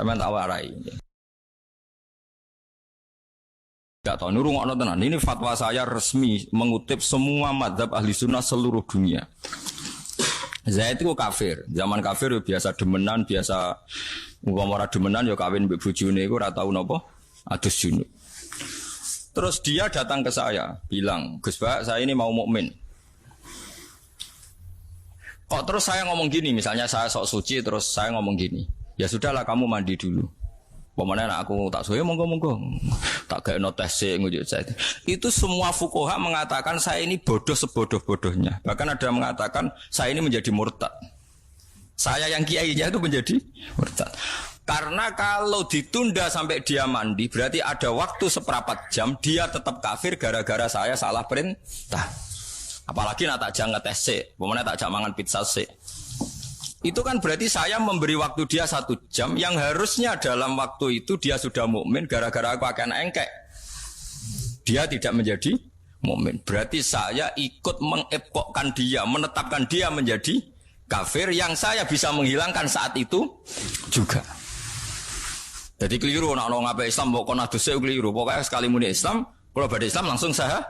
Sampeyan tak warai. Enggak tahu nurungokno tenan. Ini fatwa saya resmi mengutip semua mazhab ahli sunnah seluruh dunia. Zaid itu kafir. Zaman kafir ya biasa demenan, biasa umpama ora demenan ya kawin mbek bojone iku ora tau napa adus junub. Terus dia datang ke saya, bilang, "Gus Bak, saya ini mau mukmin." Kok terus saya ngomong gini, misalnya saya sok suci terus saya ngomong gini, "Ya sudahlah kamu mandi dulu." Pemane nek aku tak suwe monggo-monggo. Tak gaekno tes sik ngujuk saya. Itu semua fuqaha mengatakan saya ini bodoh sebodoh-bodohnya. Bahkan ada yang mengatakan saya ini menjadi murtad. Saya yang kiainya itu menjadi murtad. Karena kalau ditunda sampai dia mandi, berarti ada waktu seperempat jam dia tetap kafir gara-gara saya salah perintah. Apalagi nak tak jangan ngetes sik, pemane tak jak mangan pizza sik. Itu kan berarti saya memberi waktu dia 1 jam yang harusnya dalam waktu itu dia sudah mukmin gara-gara aku akan engkek. Dia tidak menjadi mukmin. Berarti saya ikut mengepokkan dia, menetapkan dia menjadi kafir yang saya bisa menghilangkan saat itu juga. Jadi keliru nak ngapain Islam kok naduse keliru. Pokoknya sekali muni Islam, kalau pada Islam langsung saya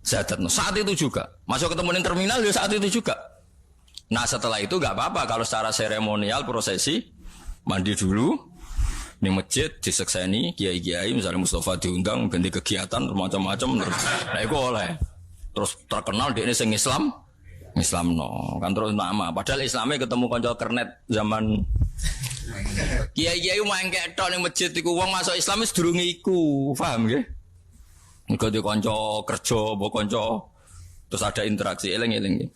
syahadat. Saat itu juga. Masuk ketemu di terminal ya saat itu juga. Nah setelah itu nggak apa-apa kalau secara seremonial prosesi mandi dulu di masjid disekseni kiai-kiai misalnya Mustafa diundang ganti kegiatan macam-macam terus nah itu oleh terus terkenal di ini sing Islam no kan terus nama padahal Islamnya ketemu konco kernet zaman kiai-kiai main kayak tok ning masjid iku wong masuk Islam wis durunge iku paham nggih engko di konco kerja mbok konco terus ada interaksi eleng-eleng.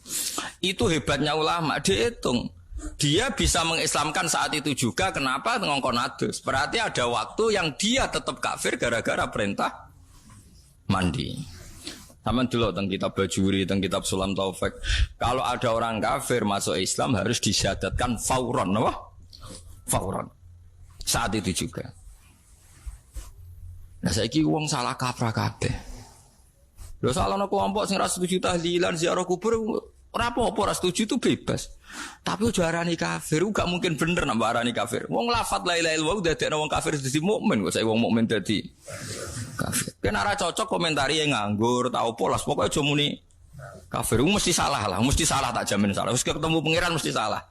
Itu hebatnya ulama, dihitung. Dia bisa mengislamkan saat itu juga. Kenapa? Ngongkon adus. Berarti ada waktu yang dia tetap kafir gara-gara perintah mandi. Sama dulu tentang kitab Bajuri, tentang kitab Sulam Taufik. Kalau ada orang kafir masuk Islam harus disyahadatkan fauron, apa? Fauron. Saat itu juga. Nah saiki wong salah kaprah kabeh. Lho salah ana kelompok sing ra setuju tahlilan ziarah kubur ora apa-apa ra setuju itu bebas. Tapi ojo arani kafir, gak mungkin bener nambah arani kafir. Wong lafadz la ilaha illallah dadekno wong kafir dadi mukmin kok saiki wong mukmin dadi kafir. Kena ora cocok komentari yang nganggur tau polas pokoke aja muni kafir. Mesti salah lah, mesti salah tak jamin salah. Wis ketemu pangeran mesti salah.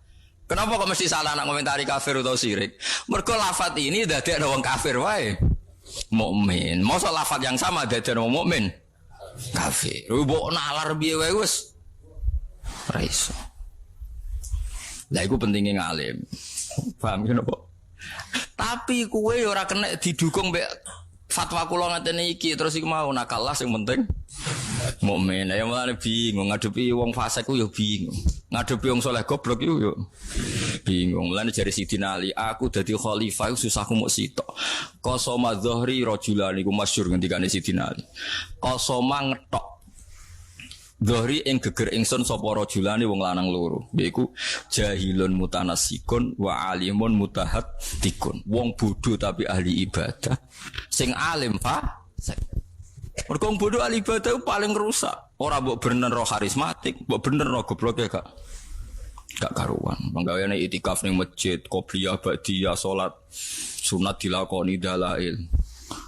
Kenapa kok mesti salah nak komentari kafir atau syirik? Mergo lafadz ini dadekno wong kafir wae mukmin. Mosok lafadz yang sama dadekno wong mukmin kafir. Mbok nalar piye wae wis ora iso. Lah iku pentinge ngalim. Paham kenapa? Tapi kowe ora kena didukung mbek fatwa kula ngaten iki terus iku mau nakalah sing penting mukmin. Ya mulane bingung ngadepi wong fasik ku yo bingung. Ngadepi wong saleh goblok iku yo bingung. Mulane jare Sidina Ali, aku dadi khalifah susahku muk sitok. Qasama dzahri rajulan iku masyhur ngendikane Sidina Ali. Qasama ngetok dzahri ing geger ingsun sapa rajulane wong lanang loro. Yaiku jahilun mutanasikun wa alimun mutahattikun. Wong bodho tapi ahli ibadah. Sing alim fasik. Mergo wong bodho ahli ibadah paling rusak. Ora mbok bener roh karismatik, mbok bener roh gobloke gak karuan. Penggaweane itikaf ning masjid, qobliyah, ba'diyah, salat sunat dilakoni dalail.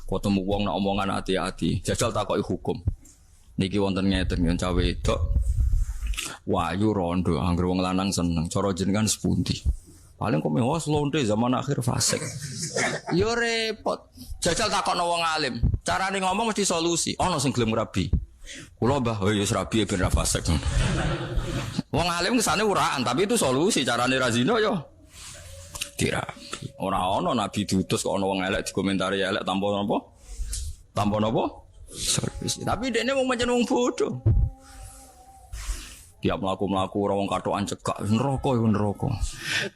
Ketemu wong nak omongan hati-hati, jajal takoki hukum. Niki wonten ngeten yen cawe wedok wayu rondo anggere wong lanang seneng. Cara jenengan sepundi? Paling kok mewah lonte zaman akhir fasik. Yo repot. Jajal takokno wong alim. Carane ngomong mesti solusi. Ana sing gelem rabi. Kula Mbah, oh ya rabi ben ra fasik. Wong alim kesane uraan, tapi itu solusi carane ra zina yo dirabi. Ora ana nabi diutus kok ana wong elek dikomentari elek tanpa napa? Tanpa napa? Solusi. Tapi dekne wong pancen wong bodoh. Tiap mlaku-mlaku ora wong katokan cekak neraka yo neraka.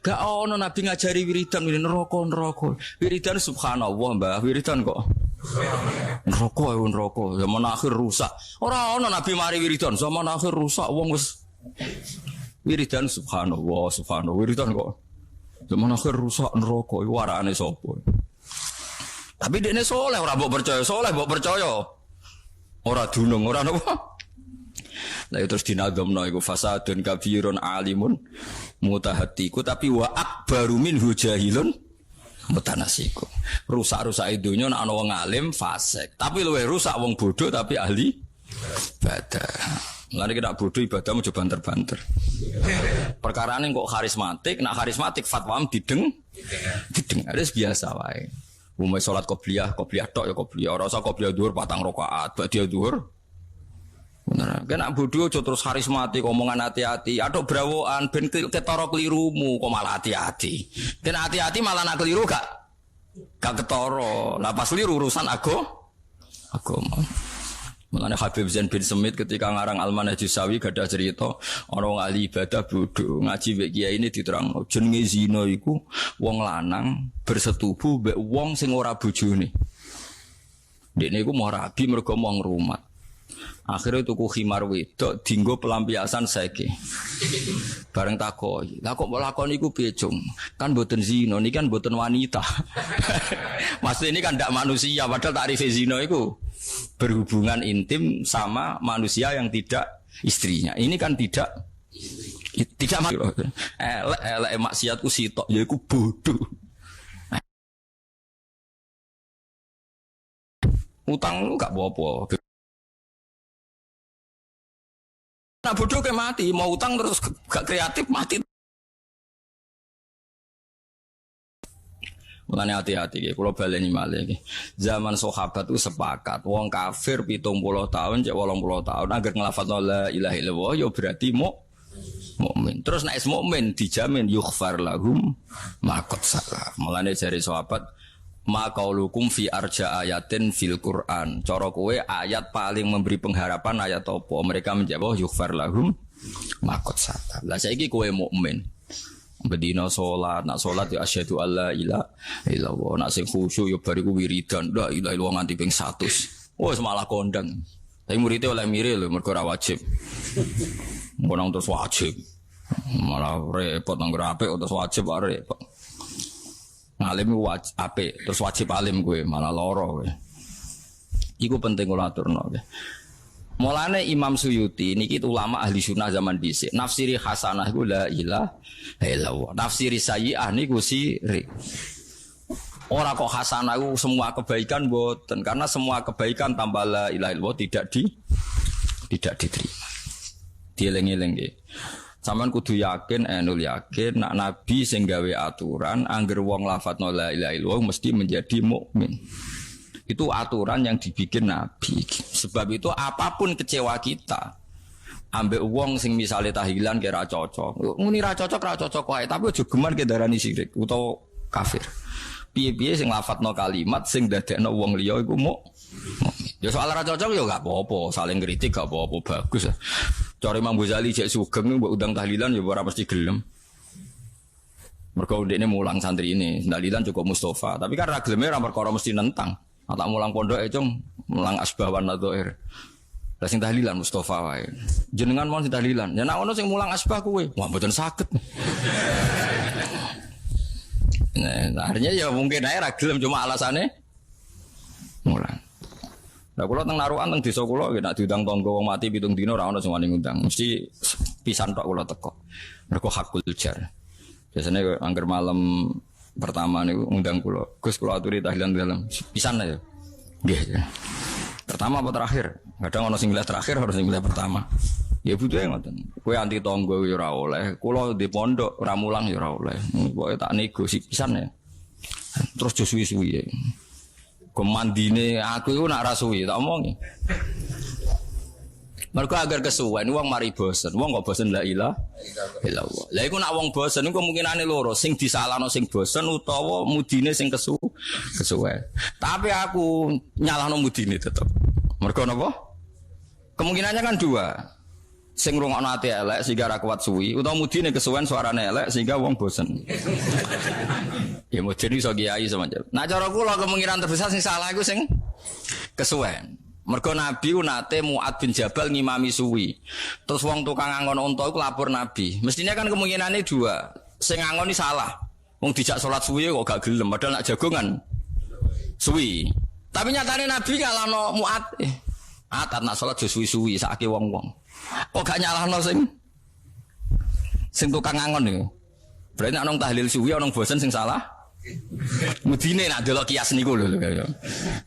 Gak ana nabi ngajari wiridan neraka. Wiridan subhanallah, Mbah. Wiridan kok neraka yo neraka. Zaman akhir rusak. Ora ana nabi mari wiridan zaman akhir rusak wong wis wiridan subhanallah. Wiridan kok zaman akhir rusak neraka. Iku warane sapa? Tapi dekne soleh ora mbok percaya, soleh mbok percaya. Ora dunung, ora napa. Lah terus dinadhamno iku fasadun kabirun alimun mutahatiku tapi wa akbaru minhu jahilun mutanasikum. Rusak-rusak dunya nek ana wong alim fasik, tapi luwih rusak wong bodoh tapi ahli ibadah. Mulane kita bodoh ibadah mau banter-banter. Perkarane kok karismatik, nak karismatik fatwa dideng. Ada biasa wae. Umumnya sholat qobliyah tok ya qobliyah. Ora usah qobliyah dhuwur 4 rakaat, ba'diyah dhuwur. Bener. Kan nak bodoh aja terus karismatik omongan hati-hati. Aduh brawokan ben ketara kelirumu kok malah hati-hati. Kan hati-hati malah nak keliru gak ketara. Lah pas keliru urusan agama. Mulane Habib Zain bin Semit ketika ngarang Al-Manhajus Sawi gadah cerita ana wong ahli ibadah bodoh ngaji mek kiai ini diterangno jenenge zina iku wong lanang bersetubuh mbek wong sing ora bojone. Dekne iku mau rabi mergo mau ngrumat. Akhirnya tuku khimar wedok dinggo pelampiasan saiki. Bareng takoki, "Lah kok lakon iku piye, Cung? Kan mboten zina, niki kan mboten wanita." Maksud ini kan ndak manusia, padahal takrif zina iku berhubungan intim sama manusia yang tidak istrinya. Ini kan tidak elek maksiatku sitok yaiku bodoh. Utang lu gak apa-apa. Nah bodoh kayak mati, mau utang terus gak kreatif mati. Mulane hati-hati nggih, kula baleni malih nggih. Zaman sahabat itu sepakat, wong kafir 70 tahun cek 80 tahun agar nglafadzna la ilaha illallah ya berarti mukmin. Terus nek mukmin dijamin yughfar lahum ma qad salaf. Mulane jare sahabat ma qaulukum fi arja ayatin fil Quran. Cara kowe ayat paling memberi pengharapan ayat apa? Mereka menjawab yughfar lahum ma qad salaf. Lah saiki kowe mukmin. Bedina salat, nak salat ya asyhadu alla ilaha illallah, nak sing khusyuk ya bariku wiridan, la ilaha illallah nganti ping 100. Wes malah kondang. Tapi muridé oleh mire lho mergo ora wajib. Mbonong terus wajib. Malah repot nang apik terus wajib arek repot. Ngalim wajib apik terus wajib alim kowe malah lara kowe. Iku penting kula aturno kowe. Mulane Imam Suyuti niki ulama ahli sunnah zaman dhisik. Nafsiri hasanah iku la ilaha illallah. Nafsiri sayyi'ah niku sirik. Ora kok hasanah iku semua kebaikan mboten, karena semua kebaikan tanpa la ilaha illallah tidak diterima. Dieling-eling nggih. Sampeyan kudu yakin, enul yakin nak nabi sing gawe aturan angger wong lafadzna la ilaha illallah mesti menjadi mukmin. Itu aturan yang dibikin Nabi. Sebab itu apapun kecewa kita, ambek wong sing misale tahlilan kira cocok. Muni ra cocok wae, tapi aja geman ke darani syirik utawa kafir. Piye-piye sing lafadzno kalimat sing dadekno wong liya iku mukmin. Ya soal ra cocok ya gak apa-apa, saling kritik gak apa-apa, bagus. Cara Imam Ghazali cek sugeng mbok undang tahlilan ya ora mesti gelem. Mergo ndekne mulang santri ini, tahlilan cukup Mustafa, tapi kan ra geleme ra perkara mesti nentang. Tak mulang pondok cung, mulang asbawan nadhair. Lah sing tahlilan Mustafa wae. Jenengan mau sing tahlilan. Ya nek ono sing mulang asbah kuwe, wah mboten saged. Nah, akhirnya ya mungkin ae ra gelem cuma alasane mulang. Lah kula teng narukan teng desa kula nek diundang tangga wong mati 7 dina ora ono sing wani ngundang. Mesti pisan tok kula teko. Mergo hakul jar. Biasane angger malam pertama niku ngundang kula. Gus kula aturi tahlilan dalam pisan ya. Nggih. Pertama apa terakhir? Kadang ana sing milih terakhir, harus sing milih pertama. Ya butuhe ngoten. Kowe anti tangga ya ora oleh, kula di pondok ora mulang ya ora oleh. Pokoke tak nego pisan ya. Terus jo suwi-suwi ya. Komandine aku iku nak ra suwi tak omongi. Mergo agar kesuwen wong mari bosen. Wong kok bosen la ilaha illallah. Lah iku nak wong bosen iku kemungkinane loro, sing disalahno sing bosen utawa mudine sing kesuwen. Tapi aku nyalahno mudine tetep. Mergo napa? Kemungkinannya kan dua. Sing ngrungokno ati elek sehingga ra kuat suwi utawa mudine kesuwen suarane elek sehingga wong bosen. Ya mudine iso kiai semacam. Nah cara kula kemungkinan terbesar sing salah iku sing kesuwen. Mergo Nabi nate Mu'ad bin Jabal ngimami suwi. Terus wong tukang angon unta iku lapor Nabi. Mestinya kan kemungkinane dua. Sing ngangoni salah. Wong dijak salat suwi kok gak gelem padahal nak jagongan suwi. Tapi nyatane Nabi ngalahno Mu'ad. Atat nak salat jo suwi-suwi sakake wong-wong. Kok gak nyalahno sing tukang angon niku. Berarti nek nang tahlil suwi ana bosen sing salah. Mudine nak delok kias niku lho.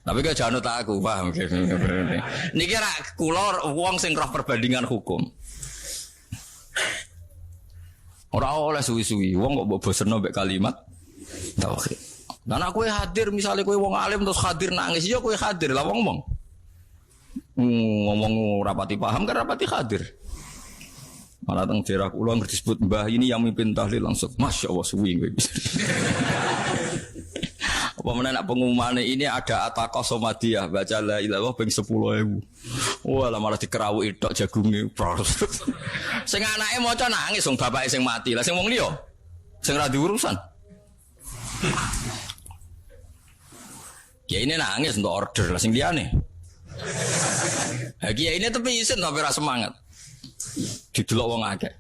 Tapi kok janut aku, paham. Niki ra kula wong sing roh perbandingan hukum. Ora oleh suwi-suwi wong kok mbok bosenno mbek kalimat tauhid. Lah nek kowe hadir misale kowe wong alim terus hadir nangis ya kowe hadir lah wong-wong. Ngomong rapati paham kan rapati hadir. Malah teng daerah kula ngerti disebut mbah ini yang mimpin tahlil langsung masyaallah suwi kowe. Apa meneh nek pengumumane ini ada ataqah somadiyah baca la ilaha illallah ping 10.000. Wah lah malah dikerawuki tok jagunge. Sing anake maca nangis wong bapake sing mati. Lah sing wong liya sing ra diurusan. Ya ini nangis untuk order lah sing liyane. Lagi ini tapi isin tapi ra semangat. Didelok wong akeh.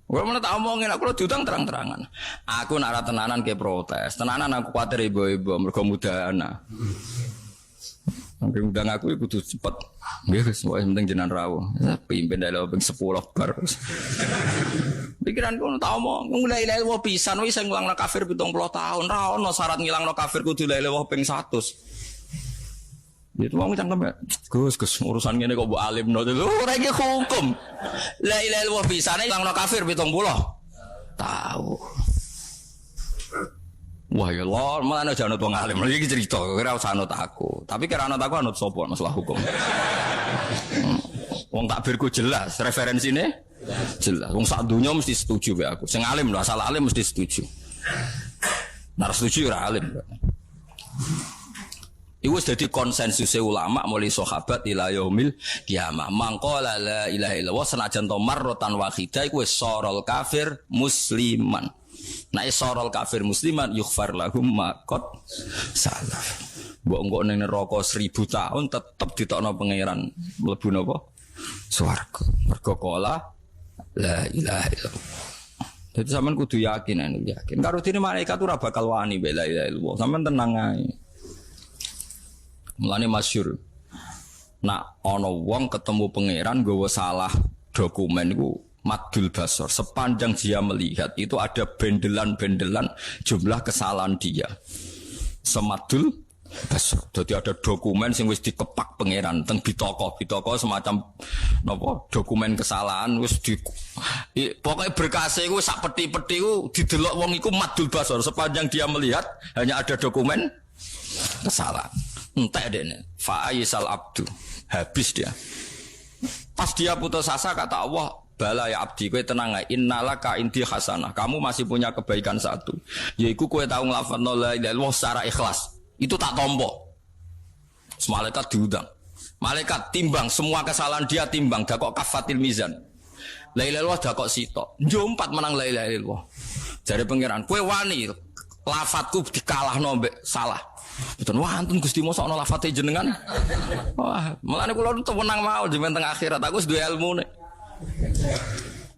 Gue mana tak omongin aku lo diutang terang-terangan. Aku nak tenanan ke protes, tenanan aku khawatir ibu-ibu mereka mudahana. Mungkin udang aku ikut cepat. Biasa semua yang penting jenang rawo. Pimpin dari lobeng 10 bar. Pikiranku tak omong. Mulai lewat pisan. Wis saya ngulang kafir 70 tahun. Rawono syarat ngilang kafir kudu lewat ping 100. Itu mau cangkem ya. Gus urusan ngene kok mbok alimno itu ora iki hukum. La ilaha illallah pisane langno kafir 70. Tahu. Wah ya Allah, malah ana janut wong alim. Iki cerita kira usah anut aku. Tapi kira anut aku anut sapa masalah hukum. Wong takbirku jelas, referensine jelas. Wong sak donya mesti setuju be aku. Sing alim lho, asal alim mesti setuju. Nek setuju ora alim. Iku wis dadi konsensus ulama mulai sahabat ila yaumil kiamah. Mangqala la ilaha illallah senajan to marratan wahidah iku wis sorol kafir musliman. Nek sorol kafir musliman yughfar lahum ma qad salaf. Mbok engko ning neraka 1000 tahun tetep ditokno pangeran mlebu napa? Swarga. Mergo qala la ilaha illallah. Dadi sampean kudu yakin yakin. Karo dene malaikat ora bakal wani la ilaha illallah. Sampean tenang ae. Mulane masyhur. Nak ana wong ketemu pangeran nggawa salah dokumen iku madul basor. Sepanjang dia melihat itu ada bendelan-bendelan jumlah kesalahan dia. Semadul basor. Jadi ada dokumen sing wis dikepak pangeran teng bitaka semacam napa dokumen kesalahan wis di pokoke berkase iku sak peti-peti iku didelok wong iku madul basor. Sepanjang dia melihat hanya ada dokumen kesalahan. Entek dene fa'isal abdu habis dia. Pas dia putus asa kata Allah, bala ya abdi kowe tenang ae innalaka inti hasanah. Kamu masih punya kebaikan satu, yaiku kowe tau nglafadzno la ilaha illallah secara ikhlas. Itu tak tompo. Malaikat diundang. Malaikat timbang semua kesalahan dia timbang dakok kafatil mizan. La ilaha illallah dakok sitok. Njompat menang la ilaha illallah. Jare pangeran, kowe wani lafadzku dikalahno mbek salah. Betul, wah antun Gusti mosok ana lafate jenengan. Wah, mulane kula tenang mau jeneng teng akhirat aku wis duwe ilmune.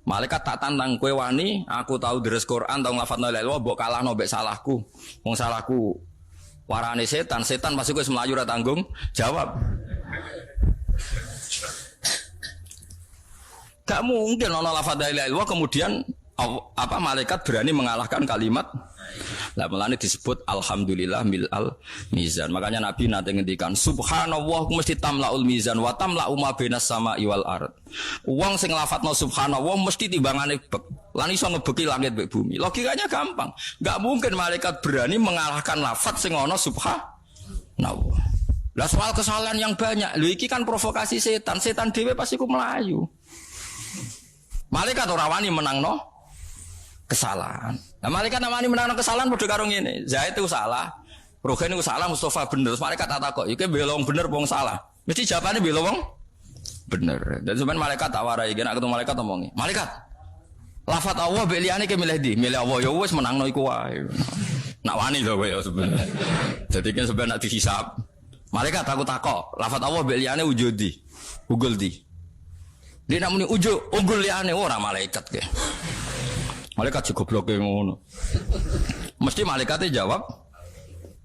Malaikat tak tantang kowe wani, aku tahu deres Quran, tahu nglafadzno la ilaha illallah, mbok kalahno mbek salahku. Wong salahku warane setan pasti kowe mlayu ora tanggung jawab. Gak mungkin ana lafadz la ilaha illallah kemudian apa malaikat berani mengalahkan kalimat. Lah melane disebut alhamdulillah mil'al mizan. Makanya Nabi nate ngendikan subhanallah mesti tamlaul mizan wa tamla'u ma bainas sama'i wal ard. Wong sing lafadzno subhanallah mesti timbangane bek. Lan iso ngebeki langit mek bumi. Logikanya gampang. Enggak mungkin malaikat berani mengalahkan lafadz sing ana subhanallah. Lah soal kesalahan yang banyak. Lho iki kan provokasi setan. Setan dhewe pasti ku melayu. Malaikat ora wani menangno kesalahan. Nah, malaikat namanya menang kesalahan padha karo ngene. Zaid itu salah, Rogen itu salah, Mustafa bener. Terus malaikat tak takok, iki bela wong bener wong salah. Mesti jawabane bela wong bener. Dan sampean malaikat tak warai, nek ketemu malaikat omongi. Malaikat. Lafat Allah mbek liyane ke milih ndi? Milih Allah ya wis menangno iku wae. Nak wani lho kowe ya sebenarnya. Dadi kan sampean nak dihisab. Malaikat aku takok, lafat Allah mbek liyane ujudi. Ugul di. Dia nak muni ujo, unggul liyane ora malaikat ke. Malaikat juga blok ngono. Mesti malaikatnya jawab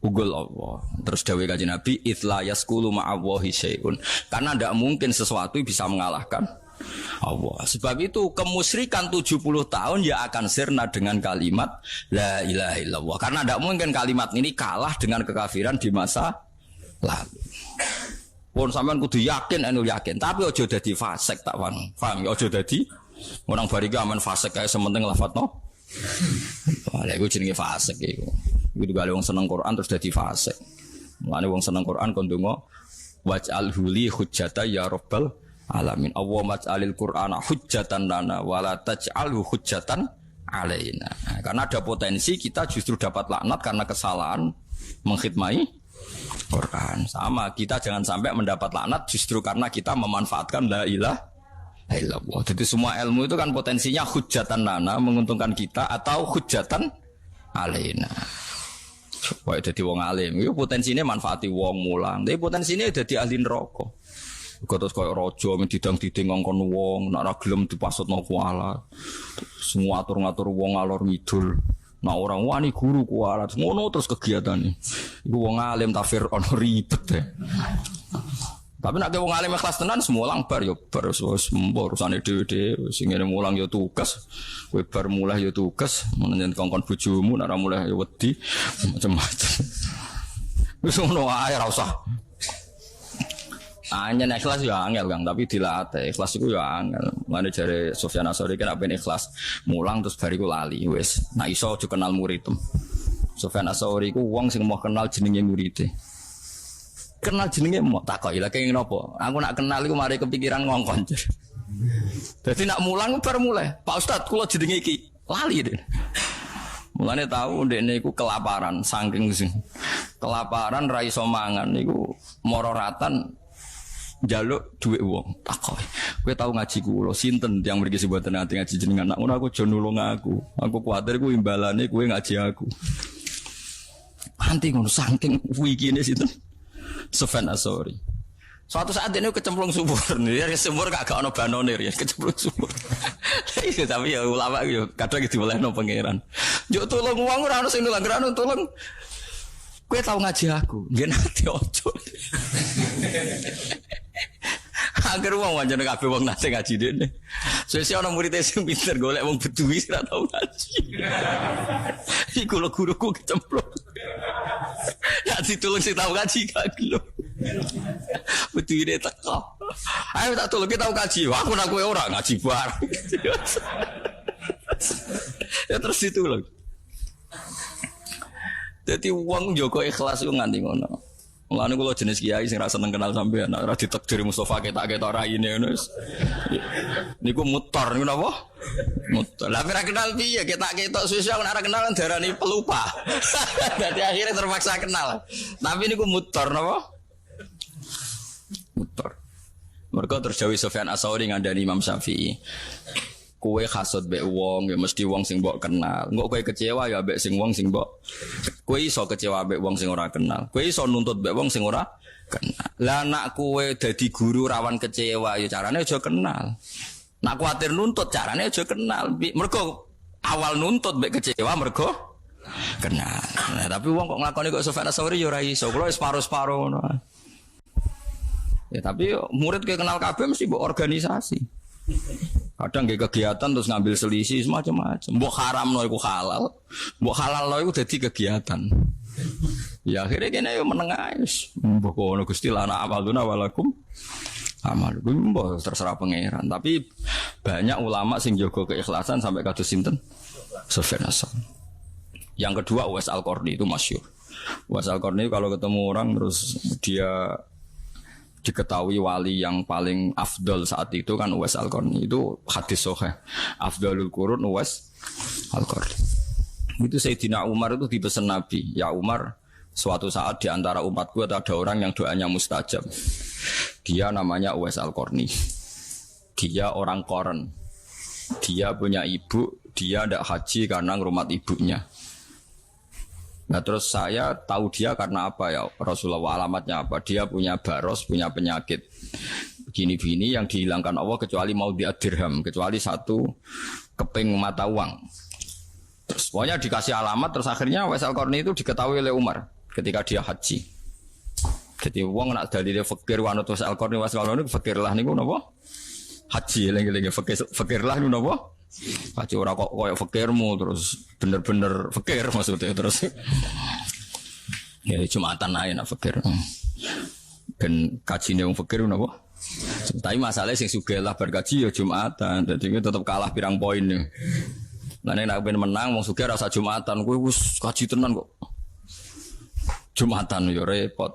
ugul Allah. Terus dawuh Kanjeng Nabi, "Itsla yaskulu ma'allahi syai'un." Karena tidak mungkin sesuatu bisa mengalahkan Allah. Sebab itu kemusyrikan 70 tahun ya akan sirna dengan kalimat la ilaha illallah. Karena tidak mungkin kalimat ini kalah dengan kekafiran di masa lalu. Pun sampean kudu yakin yakin, tapi ojo dadi fasik tak paham ya, ojo dadi orang bariga aman fasik kae sementing lafadzno. Wah, lha iku jenenge fasik iku. Iku gale wong seneng Quran terus dadi fasik. Mulane wong seneng Quran kon ndonga waj'alhu li hujjata ya rabbal alamin. Allah maj'alil Qur'ana hujjatan lana wala taj'alhu hujjatan alaina. Nah, karena ada potensi kita justru dapat laknat karena kesalahan mengkhidmati Quran. Sama, kita jangan sampai mendapat laknat justru karena kita memanfaatkan la ilaha illallah. Jadi semua ilmu itu kan potensinya hujjatan lana, menguntungkan kita, atau hujjatan alaina. Wah, jadi wong alim, itu potensinya manfaati wong mulang. Tapi potensinya jadi ahli neraka. Terus kayak rojo, didang-diding ngongkon wong, nak ragilem dipasutno kuala. Semua atur-ngatur wong alor ngidul. Nah orang wani guru kuala, ngono terus kegiatan. Iku wong alim tafsir ono ribet deh. Tapi nak wong alim ikhlas tenan semulang bar yo bar wis urusane dhewe-dhewe sing ngene mulang yo tugas kowe bar mulai yo tugas menjen kongkon bojomu nak ora mulai yo wedi macam-macam wis ngono ae ora usah anjen ikhlas yo angel Kang tapi dilatih ikhlas iku yo angel mane jare Sufyan Ats-Tsauri kan ben ikhlas mulang terus bariku lali wis nak iso aja kenal murid Sufyan Ats-Tsauri ku wong sing mau kenal jenenge murid kenal jenenge mau takoki lha kenging napa aku nak kenal iku mari kepikiran ngongkon dadi nak mulang bar mulai Pak Ustaz kula jenenge iki lali deh mulane tahu ndekne iku kelaparan saking sing kelaparan ra iso mangan niku mororatan njaluk dhuwit wong takoki kowe tau ngaji kula sinten tiyang mriki mboten ati ngaji jenengan nak ngono aku aja nulung aku kuwatir ku imbalane kowe ngaji aku anti ngono saking wikine sinten Sufyan Ats-Tsauri. Suatu saat ini kecemplung sumur, ya sumur gak ono banone ya kecemplung sumur. Tapi ya ulama yo kadang diwelehno pangeran. Yo tolong wong ora ono sing nulang ora ono tolong. Kowe tau ngaji aku, nggih nate ojo. Agar wong wancane kabeh wong nate ngaji dene. Sesuk ana murid sing pinter golek wong beduwi ora tau ngaji. Iku lho guruku kecemplung. Ya ditulung sing tau ngaji gak gelem. Beduwine teko. Ayo tak tulung kita tau ngaji. Aku nak kowe ora ngaji bareng. Ya terus ditulung. Dadi wong njogo ikhlas ku nganti ngono. Mulane kula jenis kiai sing ra seneng kenal sampean, ora ditakdir Mustofa ketak-ketok raine ngono. Niku mutor niku napa? Mutor. Lah ora kenal piye ketak-ketok sosial ora kenal darani pelupa. Dadi akhirnya terpaksa kenal. Tapi niku mutor napa? Mutor. Mergo terjawi Sufyan Ats-Tsauri ngandani Imam Syafi'i. Kowe hasud mbek wong ya mesti wong sing mbok kenal. Engko kowe kecewa ya mbek sing wong sing mbok. Kowe iso kecewa mbek wong sing ora kenal. Kowe iso nuntut mbek wong sing ora kenal. Lah nak kowe dadi guru rawan kecewa ya carane aja kenal. Nak kuwatir nuntut carane aja kenal. Mergo awal nuntut mbek kecewa mergo kenal. Nah, tapi wong kok nglakoni kok Sufyan Ats-Tsauri ya ora iso. Kulo wis paro-paro ngono. Ya tapi murid ke kenal kabeh mesti mbok organisasi. Kadang nggih kegiatan terus ngambil selisih semacam-macam. Mbok haramno iku halal. Mbok halalno iku dadi kegiatan. Ya akhirnya kene yo meneng ae wis. Mbok kono Gusti lana amaluna walakum amalun mbok terserah pangeran. Tapi banyak ulama sing jaga keikhlasan sampai kados sinten? Sufyan Ats-Tsauri. Yang kedua Uwais Al-Qarni itu masyhur. Uwais Al-Qarni kalau ketemu orang terus dia diketahui wali yang paling afdol saat itu kan Uwais Al-Qarni. Itu hadis sahih. Afdalul qurun Uwais Al-Qarni. Itu Sayyidina Umar itu dipesan Nabi, ya Umar, suatu saat di antara umatku ada orang yang doanya mustajab. Dia namanya Uwais Al-Qarni. Dia orang Qoren. Dia punya ibu, dia tidak haji karena ngrumat ibunya. Nah terus saya tahu dia karena apa ya Rasulullah, alamatnya apa? Dia punya baros, punya penyakit begini-begini yang dihilangkan Allah kecuali mau dirham, kecuali satu keping mata uang. Terus pokoknya dikasih alamat, terus akhirnya Uwais Al-Qarni itu diketahui oleh Umar ketika dia haji. Jadi wong nak dalile fakir wanut Uwais Al-Qarni, Uwais Al-Qarni fakir lah niku napa? haji lagi fakir lah nu napa? Haji ora kok koyo fakirmu terus bener-bener fakir maksudnya terus. Ya Jumatan ae nak fakir. Ben kajine wong fakir napa? Tapi masalahnya sing sugih lah berkaji ya Jumatan. Dadi tetep kalah pirang poin. Lah nek ben menang wong sugih rasa Jumatan kuwi wis kaji tenan kok. Jumatan ya repot.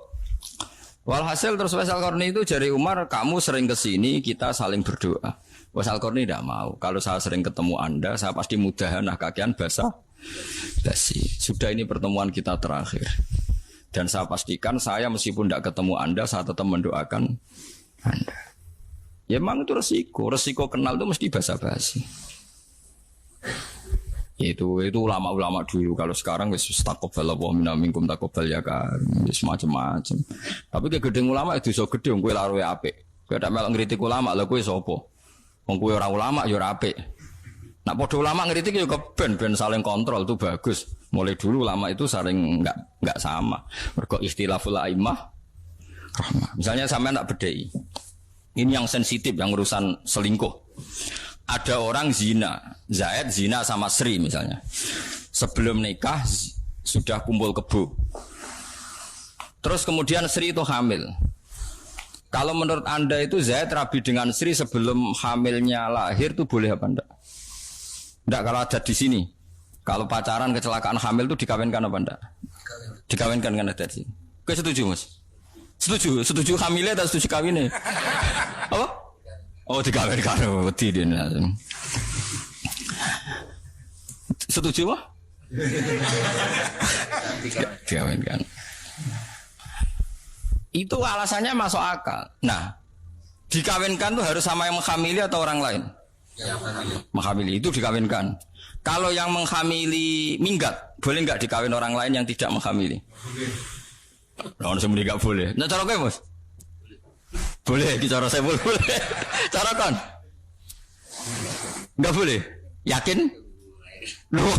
Walhasil terus Wes Al-Qarni itu jari Umar, kamu sering kesini kita saling berdoa. Wes Al-Qarni tidak mau. Kalau saya sering ketemu Anda, saya pasti mudahanah kakean basah basi. Sudah ini pertemuan kita terakhir. Dan saya pastikan saya meskipun tidak ketemu Anda, saya tetap mendoakan Anda. Ya memang itu resiko kenal itu mesti basa-basi. Itu ulama-ulama dulu. Kalau sekarang wis taqabbalallahu minna minkum taqabbal ya kan, wis macam-macam. Tapi kegedeng ulama itu iso gedhe kowe lare apik. Kowe tak melok ngritik ulama lha kowe sapa? Wong kowe ora ulama ya ora apik. Nak padha ulama ngritik ya ben saling kontrol itu bagus. Mulai dulu ulama itu saling enggak sama. Mergo ikhtilaful a'immah rahmah. Misalnya sampean tak bedheki. Ini yang sensitif yang urusan selingkuh. Ada orang zina, Zaid zina sama Sri misalnya. Sebelum nikah sudah kumpul kebo. Terus kemudian Sri itu hamil. Kalau menurut Anda itu Zaid rabi dengan Sri sebelum hamilnya lahir itu boleh apa enggak? Enggak kalau ada di sini. Kalau pacaran kecelakaan hamil itu dikawinkan apa enggak? Dikawinkan kan ada di sini. Oke, setuju Mas? Setuju hamilnya atau setuju kawinnya? Apa? Oh dikawinkan, wedi dia. Setuju Pak? Dikawinkan. Itu alasannya masuk akal. Nah, dikawinkan tuh harus sama yang menghamili atau orang lain? Menghamili itu dikawinkan. Kalau yang menghamili minggat, boleh nggak dikawin orang lain yang tidak menghamili? Nah, orang semua nggak boleh. Nah, cara kayak Mas? Boleh, cara saya boleh. Cara kan? Enggak boleh. Yakin? Loh,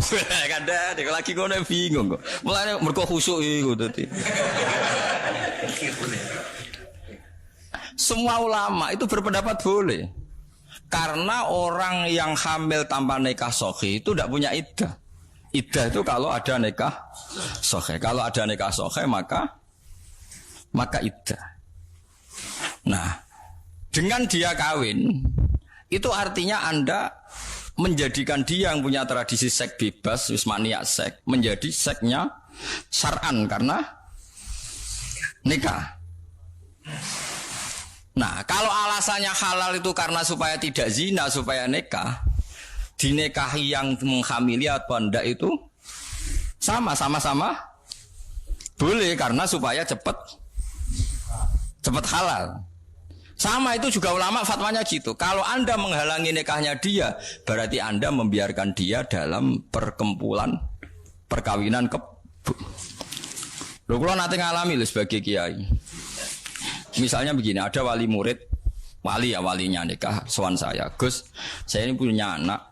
kada dek lagi ngono bingung kok. Mulane mergo khusuk iku dadi. Semua ulama itu berpendapat boleh. Karena orang yang hamil tanpa nikah sahih itu tidak punya iddah. Iddah itu kalau ada nikah sahih. Kalau ada nikah sahih maka iddah. Nah, dengan dia kawin, itu artinya Anda menjadikan dia yang punya tradisi seks bebas, maniak seks, menjadi seksnya syar'an karena nikah. Nah, kalau alasannya halal itu karena supaya tidak zina, supaya nikah, dinikahi yang menghamili atau enggak itu sama-sama boleh karena supaya cepat halal. Sama itu juga ulama fatwanya gitu. Kalau Anda menghalangi nikahnya dia, berarti Anda membiarkan dia dalam perkawinan kebo. Loh, kalau nanti ngalami loh sebagai kiai. Misalnya begini, ada wali murid, walinya nikah, sowan saya, Gus, saya ini punya anak.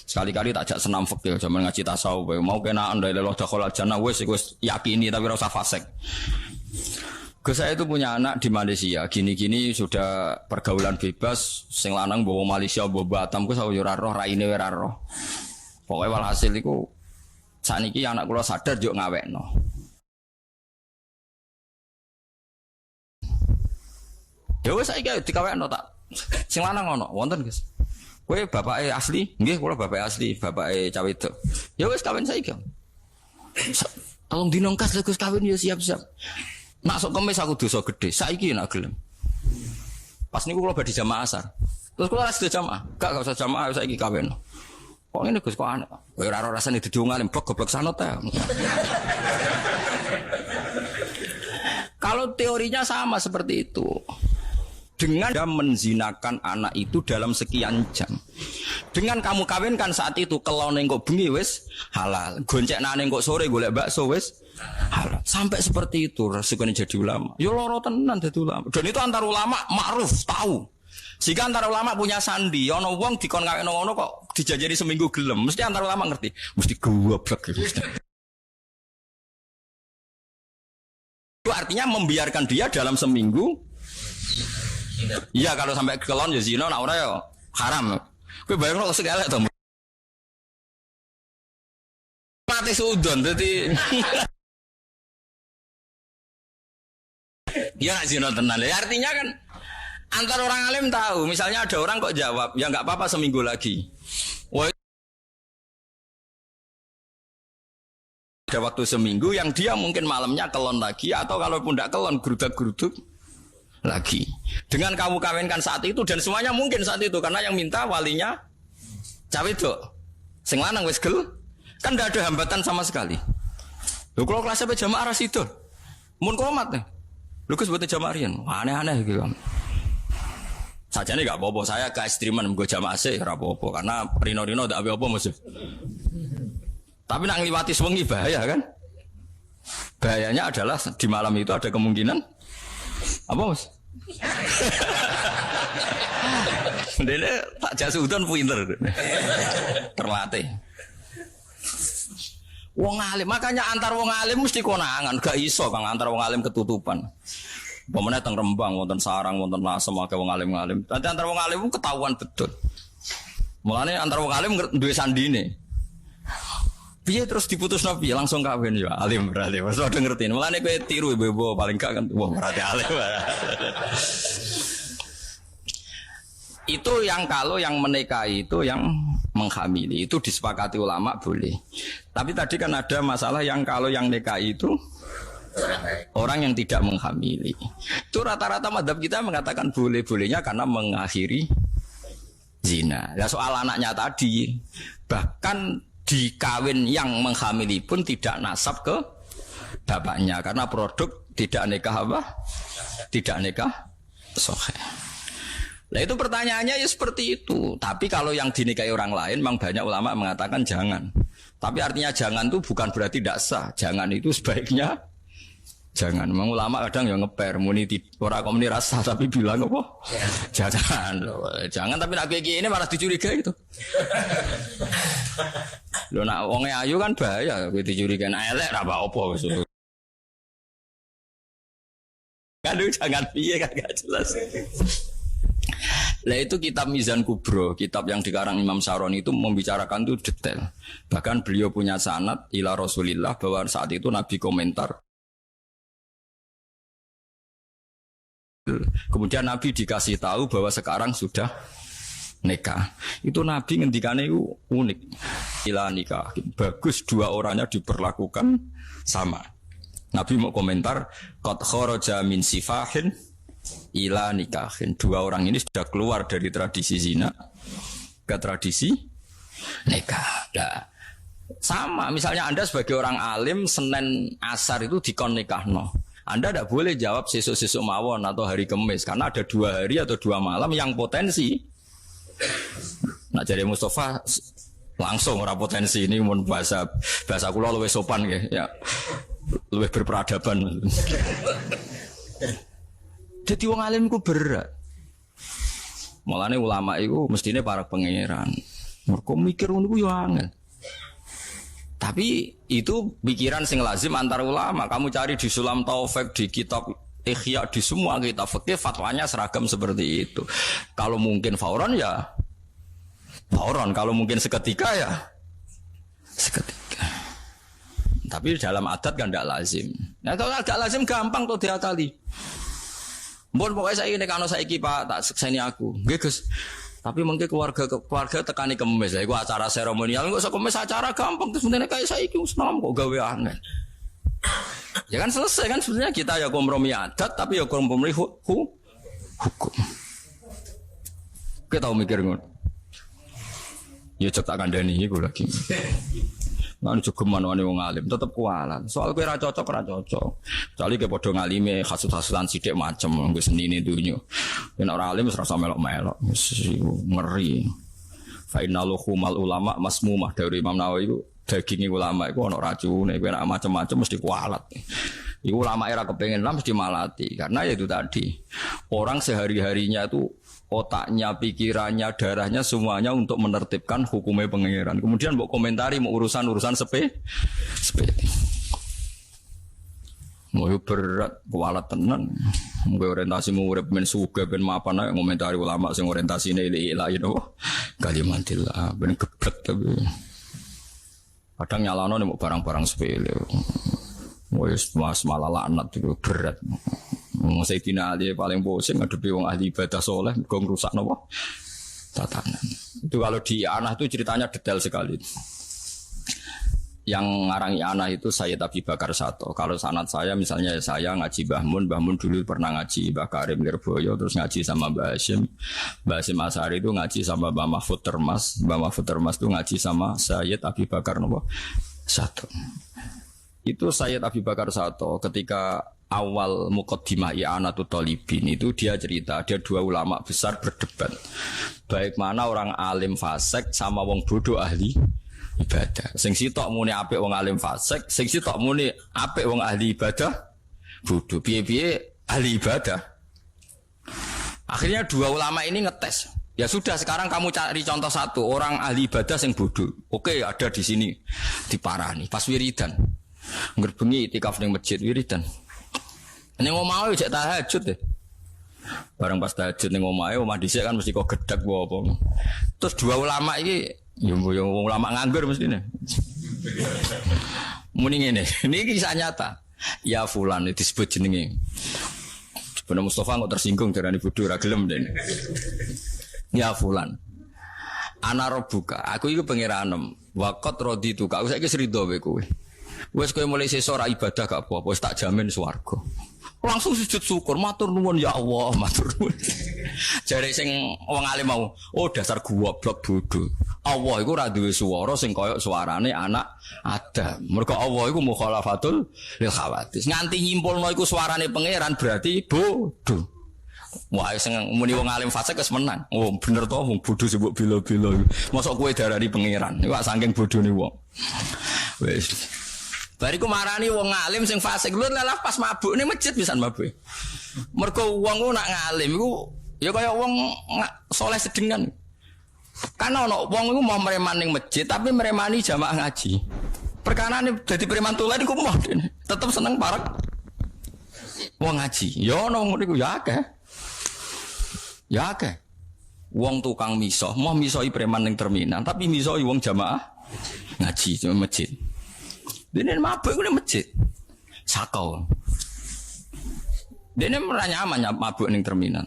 Sekali-kali tak ajak senam fikih, zaman ngaji tasawuf, mau kena anda leloh dakhalal jannah, wes yakini tapi rasa fasik. Gus, saya itu punya anak di Malaysia, gini-gini sudah pergaulan bebas, sing lanang bawa Malaysia, bawa Batam, saya ora roh, raine ora roh. Pokoknya walhasil itu, saniki anak kula sadar juk ngawekno. Ya wis saiki dikawekno tak. Sing lanang ngono, wonten Gus. Kowe bapake asli? Nggih, kula bapake asli, bapake cah wedok. Ya wis kawin saiki. Tolong dinongkas lho Gus kawin ya siap-siap. Nak sok kemis aku dosa gede, saiki nak gelem. Pas niku kula badhe jamaah asar. Terus kula rasa jamaah, gak usah jamaah saiki kawin. Kok ngene Gus kok aneh. Kowe ora rasane didongane blok-blok sanot ta. Kalau teorinya sama seperti itu. Dengan dia menzinakan anak itu dalam sekian jam. Dengan kamu kawinkan saat itu kelone kok bengi wis halal. Gonceknane kok sore golek bakso wis halal. Sampai seperti itu resikonya jadi ulama. Ya loro tenan dadi ulama. Dan itu antar ulama ma'ruf tahu. Jika antar ulama punya sandi, ana wong dikon kawin ngono kok dijanjeni seminggu gelem, mesti antar ulama ngerti. Mesti goblok gitu. Itu artinya membiarkan dia dalam seminggu Iya kalau sampai kelon ya zina, nak ora ya haram. Kowe bayang kok sekelek to. Mati sudon dadi. Ya nggak zina tenan. Ya artinya kan antar orang alim tahu. Misalnya ada orang kok jawab, ya nggak apa-apa seminggu lagi. Wah, ada waktu seminggu yang dia mungkin malamnya kelon lagi atau kalaupun tidak kelon gerudak-geruduk lagi. Dengan kamu kawinkan saat itu dan semuanya mungkin saat itu karena yang minta walinya cawe dok. Sing lanang wis gel kan tidak ada hambatan sama sekali. Lho kalau kelasnya jamaah rasidul. Mun komat nih. Lho Gus buat jamaah rian. Aneh-aneh gitu. Sajane gak apa-apa saya ke ekstriman nggo jamaah sih ora apa-apa karena rino-rino ndak apa-apa maksud. Tapi nak ngliwati sewengi bahaya kan? Bahayanya adalah di malam itu ada kemungkinan apa Mas? Dene tak jasudan pinter. Terlatih. Wong alim, makanya antar wong alim mesti konangan, gak iso Kang antar wong alim ketutupan. Pemene teng Rembang wonten sarang wonten lasem akeh wong alim-alim. Dadi antar wong alim ketahuan betul. Mulane antar wong alim duwe sandine. Piye terus diputus nabi langsung kawin ya alim berarti. Wes udah ngerti. Mulane kowe tiru ibu paling gak kan wah berarti alim. Itu yang kalau yang menikahi itu yang menghamili itu disepakati ulama boleh. Tapi tadi kan ada masalah yang kalau yang nikahi itu orang yang tidak menghamili. Itu rata-rata madhab kita mengatakan boleh-bolehnya karena mengakhiri zina. Ya soal anaknya tadi bahkan di kawin yang menghamili pun tidak nasab ke bapaknya karena produk tidak nikah apa? Tidak nikah sahih. Nah itu pertanyaannya ya seperti itu. Tapi kalau yang dinikahi orang lain memang banyak ulama mengatakan jangan. Tapi artinya jangan itu bukan berarti tidak sah. Jangan itu sebaiknya jangan. Memang ulama kadang yang ngeper muni ora kok muni rasa tapi bilang apa? Jangan. Jangan tapi nak kayak ini malah dicurigai itu. Lho nak wonge ayu kan bahaya kowe dicurigai elek ra apa-apa wis. Kan jangan piye kan gak jelas. Lah itu kitab Mizan Kubro, kitab yang dikarang Imam Syaroni itu membicarakan itu detail. Bahkan beliau punya sanad ila Rasulillah bahwa saat itu Nabi komentar. Kemudian Nabi dikasih tahu bahwa sekarang sudah nikah. Itu Nabi ngendikane itu unik. Ila nikah. Bagus dua orangnya diperlakukan sama. Nabi mau komentar qad kharaja min sifahin ila nikahin. Dua orang ini sudah keluar dari tradisi zina ke tradisi nikah. Nah, sama misalnya Anda sebagai orang alim Senin asar itu dikon nikahno. Anda tidak boleh jawab sesuk-sesuk mawon atau hari Kamis karena ada 2 hari atau 2 malam yang potensi. Nah jadi Mustafa langsung ora potensi ini mun bahasa kula luwih sopan nggih ya. Luwih berperadaban. Jadi wong alim ku berat. Mulane ulama iku mestine para pangeran. Mergo mikir ngono ku yo angel. Tapi itu pikiran sing lazim antar ulama. Kamu cari di Sulam Taufik, di kitab Ihya, di semua kitab fikih fatwanya seragam seperti itu. Kalau mungkin fauron ya fauron, kalau mungkin seketika ya seketika. Tapi dalam adat kan tidak lazim. Nah kalau agak lazim gampang tuh diakali. Mbon pokoknya saya ini kalau saya Pak tak sekseni aku, nggih Gus. Tapi mungkin keluarga tekani Kemis lah. Iku acara seremonial, nggak usah Kemis acara gampang. Terus sebenarnya kayak saya itu semalam kok gawe aneh. Ya kan selesai kan sebenarnya kita ya kompromi adat, tapi ya kompromi hukum. Kita tahu mikir ngono. Ya cek tak kandani iku lagi. Lan jogeman wani wong alim tetep kualan. Soal kowe ra cocok. Kecuali ke padha ngalime khasut-khasutan sithik macem nggo senine dunyo. Yen ora alim wis rasa melok-melok, ngeri. Fa innaluhumal ulama masmumah dari Imam Nawawi iku daginge ulama iku ana racune, kowe nek macem-macem mesti kualat. Iku ulama era kepengin lah mesti malati karena ya itu tadi. Orang sehari-harinya itu otaknya, pikirannya, darahnya semuanya untuk menertibkan hukumnya pangeran. Kemudian mau komentari mau urusan sepele. Mau berat, kualat tenan. Mungkin orientasi mau urip ben suga ben mapan ae ngomentari ulama sing orientasine ila you know. Kalimatillah ben geblek tapi. Kadang nyalano nek barang-barang sepele. Wis mas malah laknat itu berat. Wong Sayyidina Ali paling pusing ngadepi wong ahli ibadah soleh mergo ngrusak napa? Tatanan. Itu kalau di anak itu ceritanya detail sekali. Yang ngarangi anak itu Sayyid Abi Bakar Sato. Kalau sanad saya misalnya saya ngaji Mbah Mun dulu pernah ngaji Mbah Karim Lirboyo, terus ngaji sama Mbah Hasyim Asari itu ngaji sama Mbah Mahfud Termas itu ngaji sama Sayyid Abi Bakar Sato. Itu Sayyid Abi Bakar Sato ketika awal Muqaddimah I'anatul Talibin itu dia cerita, dia dua ulama besar berdebat. Baik mana orang alim fasik sama wong bodoh ahli ibadah. Sing sitok muni apik wong alim fasik, sing sitok muni apik wong ahli ibadah bodoh. Piye-piye ahli ibadah. Akhirnya dua ulama ini ngetes. Ya sudah sekarang kamu cari contoh satu orang ahli ibadah sing bodoh. Oke, ada di sini diparani pas wiridan. Ngerbengi itikaf ning masjid wiridan. Ning omahe cek tahajud deh. Bareng pas tahajud ning omahe omah dhisik kan mesti kok gedhek apa. Terus dua ulama iki yang ulama nganggur mestinya. Muni ngene, ini kisah nyata. Ya fulan itu disebut jenenge. Sebenarnya Mustafa kok tersinggung darani bodoh ra gelem den. Ya fulan. Ana rabbuka, aku iku pangeranem. Waqat raditu, aku saiki srido kowe kowe. Wes kowe mulai sesuk ra ibadah gak apa-apa, wis tak jamin swarga. Langsung sujud syukur, matur nuwun ya Allah, matur nuwun. Jare sing wong alim mau, oh dasar goblok bodoh. Allah iku ora duwe swara sing kaya suarane anak Adam. Mergo Allah iku mukhalafatul lil khawatis. Nganti nyimpulno iku suarane pangeran berarti bodoh. Wah sing muni wong alim fasik wis menang. Oh bener to wong bodoh sing mbok bela-bela. Mosok kowe darani pangeran. Iku saking bodhone wong. Wis bariku marani wong alim sing fasik lho lah pas mabuk ning masjid pisan mabuk. Mergo wong ku nak ngalim iku ya kaya wong soleh sedengan. Kan ono wong iku mau mereman ning masjid tapi meremani jamaah ngaji. Perkarane dadi preman tulen iku mau tetep seneng parek wong ngaji. Ya ono ngono iku ya akeh. Ya akeh. Wong tukang miso, mau misoi preman ning terminal tapi misoi wong jamaah ngaji di masjid. Dene mabuk iku ning masjid. Sakau. Dene ora nyaman mabuk ning terminal.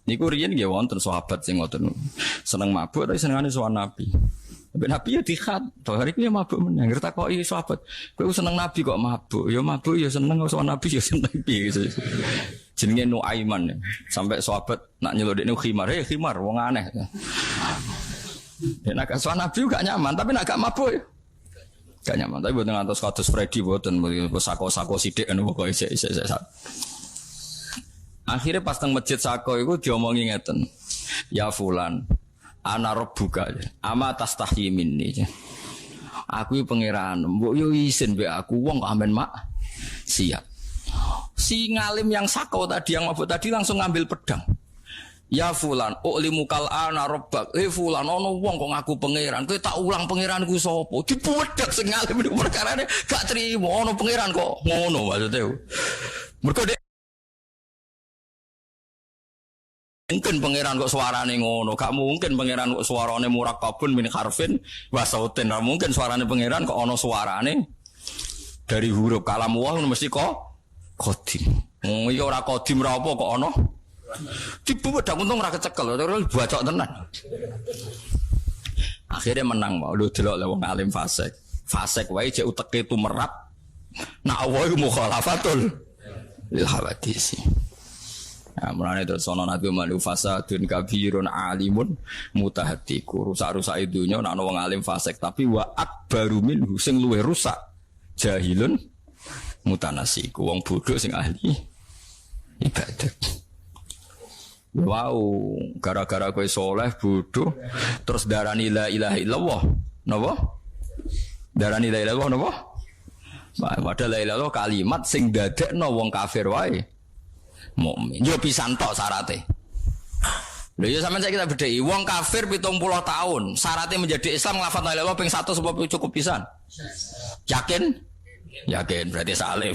Niku riyen nggih wonten sahabat sing ngoten. Seneng mabuk tapi senengane sowan Nabi. Tapi Nabi ya dikhat, to hari iki ya mabuk meneh. Ngertakoki sahabat, kowe seneng Nabi kok mabuk. Ya mabuk ya seneng sowan Nabi ya seneng piye gitu. Jenenge Nuaiman. Sampai sahabat nak nyelodekne khimar, "Hei khimar, wong aneh." Nek sowan Nabi gak nyaman, tapi nek gak mabuk ya gak nyaman. Tapi boten ngantos kados Freddy boten sako-sako sithik ngono pokoke isik. Akhirnya pas teng masjid Sako itu diomongi ngeten. Ya fulan, ana rabbuka. Ama tastahi minni. Aku iki pangeran, mbok yo isin mbek aku wong kok amen mak siap. Si ngalim yang Sako tadi yang mabuk tadi langsung ngambil pedang. Ya fulan, ulimukal ana rabbak. Fulan ono wong kok ngaku pangeran. Kowe tak ulang pangeranku sapa? Dipudak sing ngalim niku perkarane gak trimo ono pangeran kok ngono maksudnya. Mergo mungkin pangeran kok suarane ngono, gak mungkin pangeran kok suarane murakkabun min harfin wa sautin. Gak mungkin suarane pangeran kok ono suarane dari huruf kalam wah mesti kok qadim. Iya ora qadim ora apa kok ono. Dibuwedang untung ora kecekel, terus bacok tenan. Akhirnya menang mau lu delok wong alim fasik. Fasik wae jek uteke tumerap. Nah Allah iku mukhalafatul lil hawadisi. Ya, mulane terus ana nabi malu fasadun kabirun alimun mutahatiku rusak-rusak dunya nek ana wong alim fasik tapi wa akbaru minhu sing luwih rusak jahilun mutanasiku wong bodoh sing ahli ibadah. Wow, gara-gara kowe saleh bodoh terus darani la ilaha illallah. Napa? Darani la ilaha illallah napa? Padahal la ilaha illallah kalimat sing dadekno wong kafir wae mukmin. Yo pisan tok syarate. Lha yo sampeyan kita bedheki wong kafir 70 tahun, syaratnya menjadi Islam nglafal la ilaha illallah ping 100 sebab cukup pisan. Yakin? Yakin berarti salim.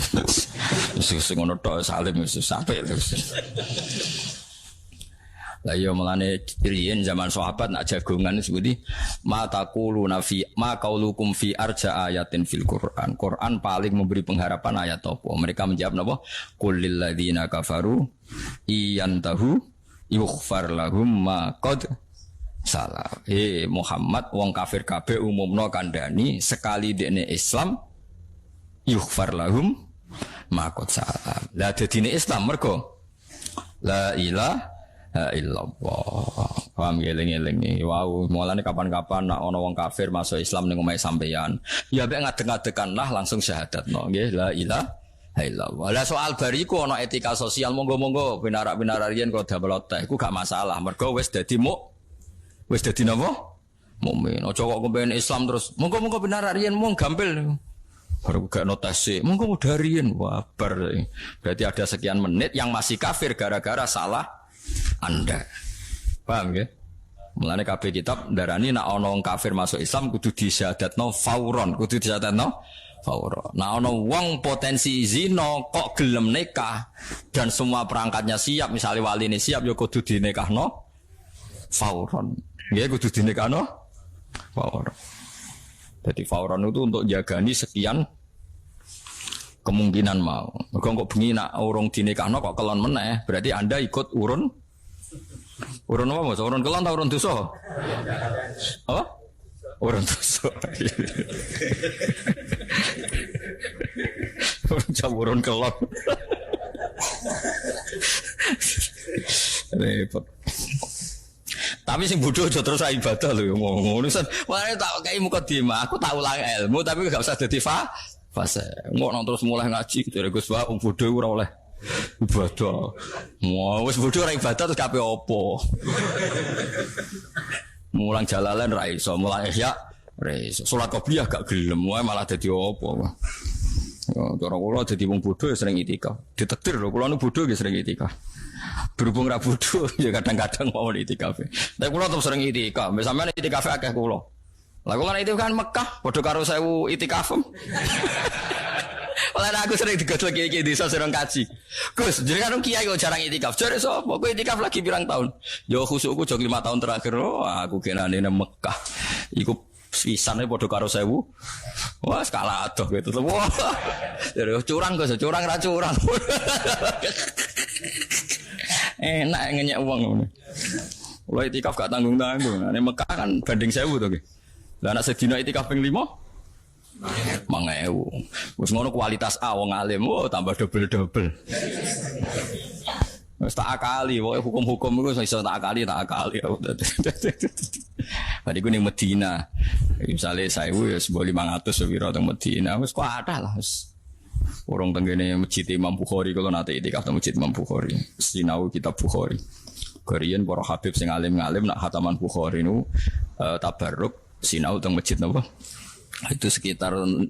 Sus ngono tok salim wis sampe terus. Lah yo mulane riyen zaman sahabat nak jagongan sebuti mataquluna fi ma qaulukum fi arja ayatin fil Quran. Quran paling memberi pengharapan ayat apa? Mereka menjawab napa? Qul lil ladzina kafaru iyantahu yughfar lahum ma qad salah. Muhammad wong kafir kabeh umumno kandhani sekali dekne Islam yughfar lahum ma qad salah. Lah dadine Islam mergo la ilaha illallah. Paham eling-eling iki. Wow, mulane kapan-kapan nak ana wong kafir masuk Islam ning omahe sampeyan, ya mek ngadeg-ngadegan lah langsung syahadatno nggih la ilaha illallah. Lah soal bariku ana etika sosial monggo-monggo pinarak-pinarak riyen kok damel teh iku gak masalah. Mergo wis dadi wis dadi napa? Mukmin. Aja kok kepen Islam terus monggo-monggo pinarak riyen mung gampil. Baru gak notasi, monggo mudarian wabar. Berarti ada sekian menit yang masih kafir gara-gara salah Anda. Paham ya? Mulane kabeh kitab darani nek ana wong kafir masuk Islam kudu disyahadatno fauron, kudu disyahadatno fauron. Nek ana wong potensi zina kok gelem nikah dan semua perangkatnya siap, misalnya waline siap ya kudu dinikahno fauron. Nggih kudu dinikahno fauron. Jadi fauron itu untuk jagani sekian kemungkinan mau. Mergo kok bengi nak urung dinikahno kok kelon meneh, berarti Anda ikut urun apa Mas? Urun kelon ta urun dosa? Apa? Urun dosa. Urun kelon. Repot. Tapi sing bodoh aja terus ibadah lho ngono. Wah tak kei mukadimah, aku tak ulang ilmu tapi gak usah dadi fase. Ngono terus mulai ngaji dari Gus Ba wong bodoh ora oleh ibadah. Wah wis bodoh ora ibadah terus kabeh opo. Mulang jalalan ra iso, mulang ihya ra iso. Salat qobliyah gak gelem, wae malah dadi opo. Cara kula dadi wong bodoh sering itikaf. Ditakdir lho kula nu bodoh nggih sering itikaf. Berhubung ra bodoh ya kadang-kadang mau itikaf. Tapi kula tetep sering itikaf. Sampeyan itikaf akeh kula. Lah kula itu kan Mekah padha karo 1000 itikaf. Oleh aku sering digodhog iki desa serong kaji. Gus, jenengan kiai kok jarang itikaf. Jare sapa? Kowe itikaf lagi pirang tahun? Ya khusukku jog 5 tahun terakhir. Oh, aku kenane nang Mekah. Iku sisane padha karo 1000. Wah, skala adoh gitu. Wah. Jare curang Gus, curang ra curang. Enak ngenyek uang ngono. Kula itikaf gak tanggung-tanggung. Nek Mekah kan banding 1000 to nggih. Lah anak sedina itikaf ping 5 Mangewu. Wis ngono kualitas A wong alim, oh tambah double-double. Wis tak akali, pokoke hukum-hukum iku iso tak akali. Bari ku ning Medina. Misale 1000 ya 1500 piro teng Medina. Wis kuatah lah wis. Urung tenggene Masjid Imam Bukhari kalau nate itikaf teng Masjid Imam Bukhari. Sinau kitab Bukhari. Korean para habib sing alim-alim nak khataman Bukhari nu tabarruk sinau teng Masjid napa? Itu sekitar 600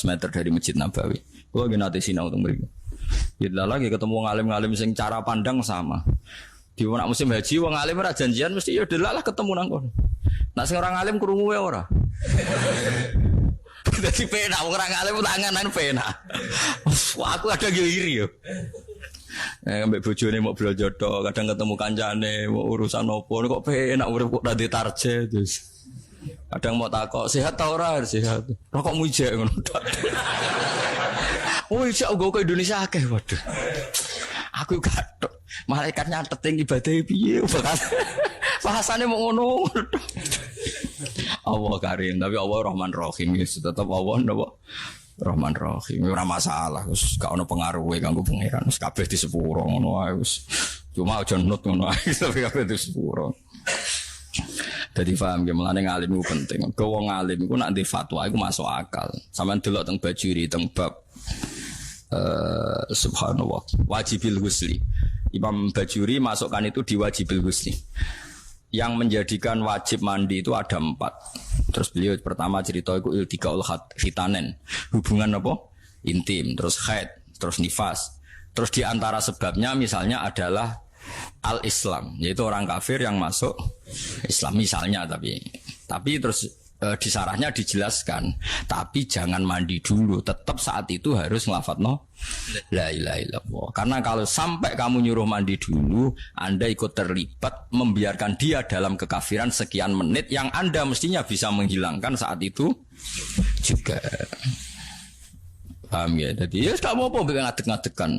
meter dari Masjid Nabawi. Kalau lagi nanti sinau teng mriku. Kita lagi ketemu ngalim-ngalim sing cara pandang sama. Di nak musim haji wong alim ora janjian mesti ya delalah ketemu nang kono. Nak sing ora ngalim krungu wae ora. Dadi penak wong ora ngalim tanganan penak. Wah aku kadang yo iri yo. Ambek bojone mau belanja tok, kadang ketemu kancane mau urusan opo kok penak urip kok dadi target terus. Kadang mau takok sehat ta ora sehat. Rokokmu ijek ngono tok. Oh ijek uga ke Indonesia akeh waduh. Aku gathok. Malaikat nyatet ing ibadah piye bahasane mau ngono. Allah Karim, tapi Allah Rahman Rahim tetep Allah napa Rahman Rahim. Ora masalah wis gak ono pengaruhe kanggo pangeran. Wis kabeh di sepuro ngono ae wis. Cuma aja nut ngono ae tapi kabeh di sepuro. Jadi paham ya mulane ngalim itu penting. Kau wong ngalim iku nek ndek fatwa iku masuk akal. Sampeyan delok teng Bajuri teng bab subhanallah wajibil husli. Imam Bajuri masukkan itu di wajibil husli. Yang menjadikan wajib mandi itu ada 4. Terus beliau pertama cerita iku iltiqaul khitanen. Hubungan apa? Intim, terus haid, terus nifas. Terus di antara sebabnya misalnya adalah al-Islam, yaitu orang kafir yang masuk Islam misalnya tapi terus di sarahnya dijelaskan, tapi jangan mandi dulu. Tetap saat itu harus ngelafadzno la ilaha illallah. Karena kalau sampai kamu nyuruh mandi dulu, Anda ikut terlibat membiarkan dia dalam kekafiran sekian menit yang Anda mestinya bisa menghilangkan saat itu juga. Paham ya? Jadi ya kamu apa bikin ngadeg-ngadegan.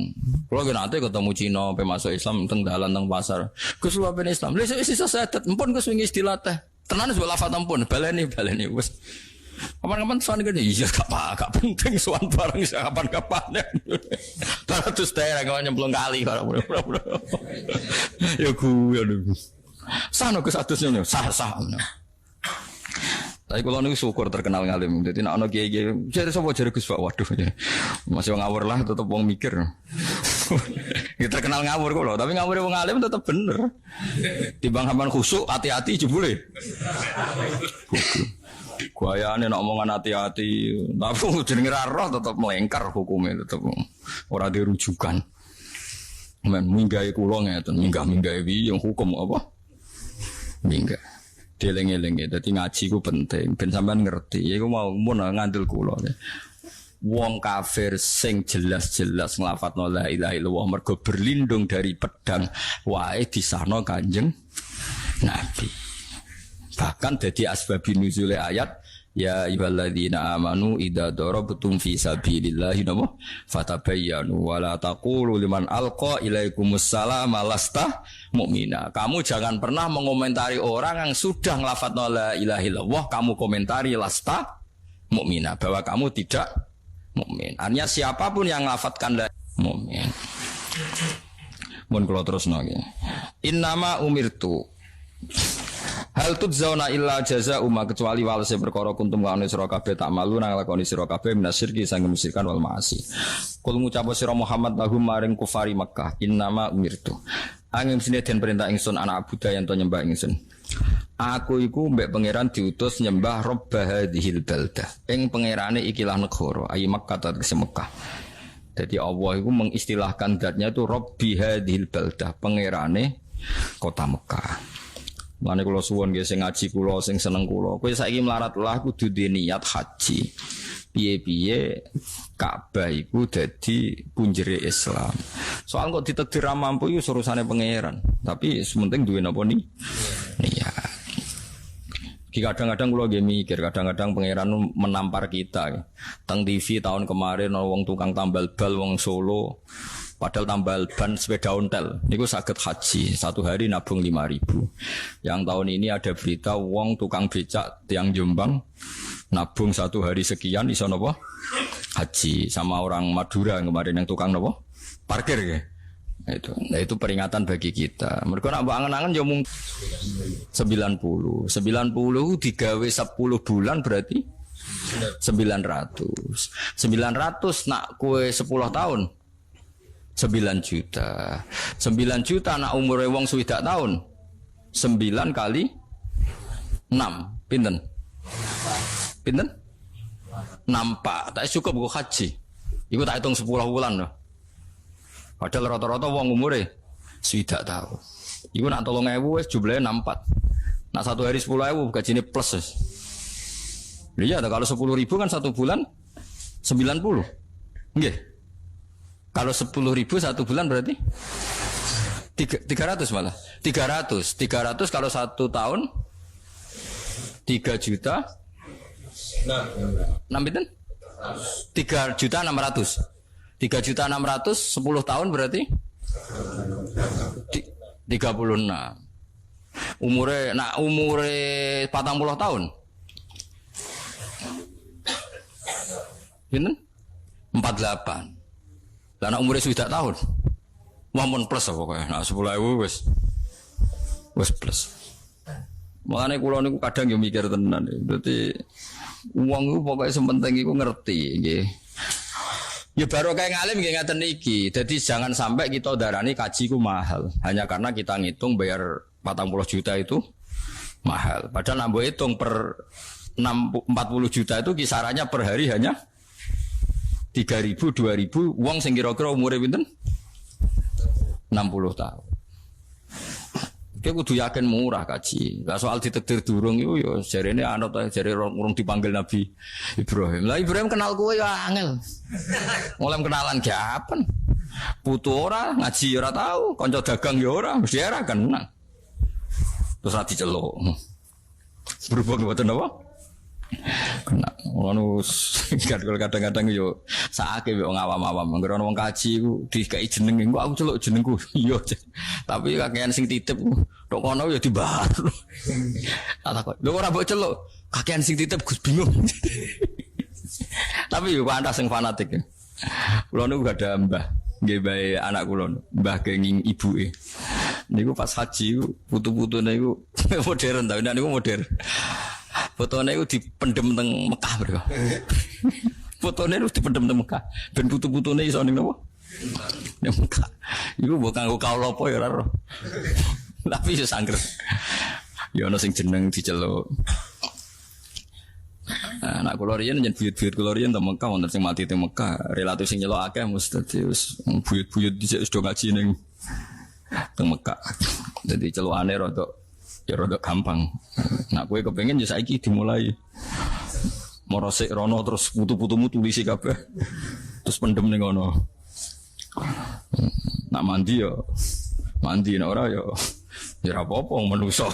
Kalau nanti ketemu Cina, masuk Islam, teng dalan, teng pasar, Gus luapin Islam. Lihat sisa sedet, empun Gus wingi istilah teh. Tenan wis lafaz ampun, baleni wis. Kapan-kapan sowan gini, iya gak penting sowan bareng kapan-kapan. Terus daerah kawan nyemplung kali kalau ya gue aduh. Sano Gus atusnya sah. Tapi kalau nih syukur terkenal ngalim, jadi nak ono kiai jadi sapa jare Gus Pak, waduh masih ngawur lah, tetep wong mikir. Ya terkenal ngawur kok loh, tapi ngawur wong alim tetep bener. Timbang sampean khusuk hati-hati jebule. Guayane nak omongan hati-hati, tapi jenenge ra roh tetep melengkar hukumnya tetep ora dirujukan. Men minggahe kula ngeten, minggah-minggahe piye hukum apa? Minggah. Dieling-eling dadi ngaji ku penting ben sampean ngerti. Iku mau mun ngandel kula. Wong kafir sing jelas-jelas nglafadzno la ilaha illallah mergo berlindung dari pedang wae disahno Kanjeng Nabi. Bahkan dadi asbabun nuzul ayat ya ayyuhalladzina amanu idza darabtum fi sabilillahi fatabayyanu wa la taqulu liman alqa ilaikumus salama lasta mu'mina. Kamu jangan pernah mengomentari orang yang sudah nglafadzno la ilaha illallah kamu komentari lasta mu'mina bahwa kamu tidak mukmin. Artinya siapapun yang nglafadzkan la mukmin. Mun kula terusno nggih. Innama umirtu hal tudzzauna illa jazaa'u ma kecuali walese perkara kuntum kaune sira kabeh tak malu nang lakoni sira kabeh minasyirki sang musyrikan wal maasi. Kul ngucap sira Muhammad lahum maring kufari Makkah innama umirtu. Angin sine den perintah ingsun anak budaya ento nyembah ingsun. Aku iku mbek pangeran diutus nyembah Rabb hadhil baldah. Ing pangerane ikilah negara, ayi Makkah tegese Mekah. Jadi Allah iku mengistilahkan zatnya itu Rabbi hadhil baldah, pangerane kota Mekah. Mane kula suwun nggih sing ngaji kula sing seneng kula, kowe saiki melarat lah kudu duwe niat haji. Piye-piye Ka'bah iku dadi punjere Islam. Soal kok ditakdir ra mampu iku urusane pangeran, tapi sementing duwe napa ni? Niat. Kadang-kadang kula nggih mikir, kadang-kadang pangeran menampar kita. Teng TV tahun kemarin wong tukang tambal bal wong Solo padahal tambal ban sepeda ontel niku saged haji satu hari nabung 5.000. Yang tahun ini ada berita wong tukang becak tiang Jombang nabung satu hari sekian iso napa haji, sama orang Madura kemarin yang tukang napa parkir ya. Nah itu peringatan bagi kita. Mereka nak angen-angen ya mung 90 digawe 10 bulan berarti 900 nak kue 10 tahun 9 juta. 9 juta nak umure wong swidak tahun 9 kali 6 pinten? Pinten? Nampak tak cukup kok haji. Iku tak hitung 10 bulan loh. Padahal rata-rata wong umure swidak tahun. Iku nak 3.000 wis jumlahe 64. Nak satu hari 10.000 gajine plus wis. Iya, kalau 10.000 kan satu bulan 90. Nggih. Kalau 10.000 satu bulan berarti 300 malah. 300 kalau satu tahun 3 juta. Nah, 6 biten? 3 juta 600. 3 juta 600 10 tahun berarti 36. Umure 40 tahun. Pinten? 48. Lah anak umure sudah tahun. Wampun plus apa kaya. Nah 10.000 wis plus. Makane kula niku kadang yo mikir tenan. Dadi wong iku pokoke sing penting iku ngerti nggih. Ya baru kayak ngalim nggih ngaten iki. Dadi jangan sampai kita darani kaji ku mahal hanya karena kita ngitung bayar 40 juta itu mahal. Padahal nambah hitung per 40 juta itu kisarannya per hari hanya 3.000, 2.000, wong sing kira-kira umure pinten? 60 tahun. Kayak kudu yakin murah kaji. Lah soal ditakdir durung itu ya jarene anut jare urung dipanggil Nabi Ibrahim. Lah Ibrahim kenal kowe ya angel. Mulai kenalan gapen. Putu ora, ngaji ora tahu, kanca dagang ya ora, mesti ora kenal. Terus ra diceluk. Berhubung mboten apa? Kena ngono kadang-kadang yo sakake wong awam-awam anggere wong kaji ku dikai jeneng engko aku celuk jenengku iya tapi kakean sing titip tok kono yo dibar tak takok lho ora mbok celuk kakean sing titip Gus bingung tapi yo pantas sing fanatik kula niku gak ada mbah nggih bae anak kula mbah kenging ibuke niku pas haji putu-putune niku modern ta niku modern. Fotone itu dipendem teng Mekah bro. Fotone itu dipendem teng Mekah. Ben putu-putune iso ning napa? Ning Mekah. Iku mbok kanggo kaula apa ya ora ro. Tapi iso sangger. Ya ana sing jeneng diceluk. Anak kula riyen njen buyut-buyut kula riyen teng Mekah wonten sing mati teng Mekah. Relatif sing nyeluk akeh mesti wis buyut-buyut dhisik wis do ngaji ning teng Mekah. Dadi celukane ya rada gampang. Nah kowe kepengin ya saiki dimulai. Morosik rono terus putu-putumu tulisi kabeh. Terus pendem ning ngono. Nak mandi nek ora ya ora apa-apa menungso.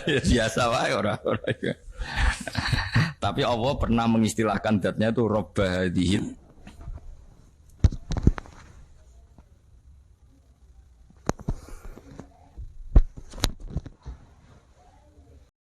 Biasa wae ora. Tapi Allah pernah mengistilahkan zatnya itu Rabb hadhil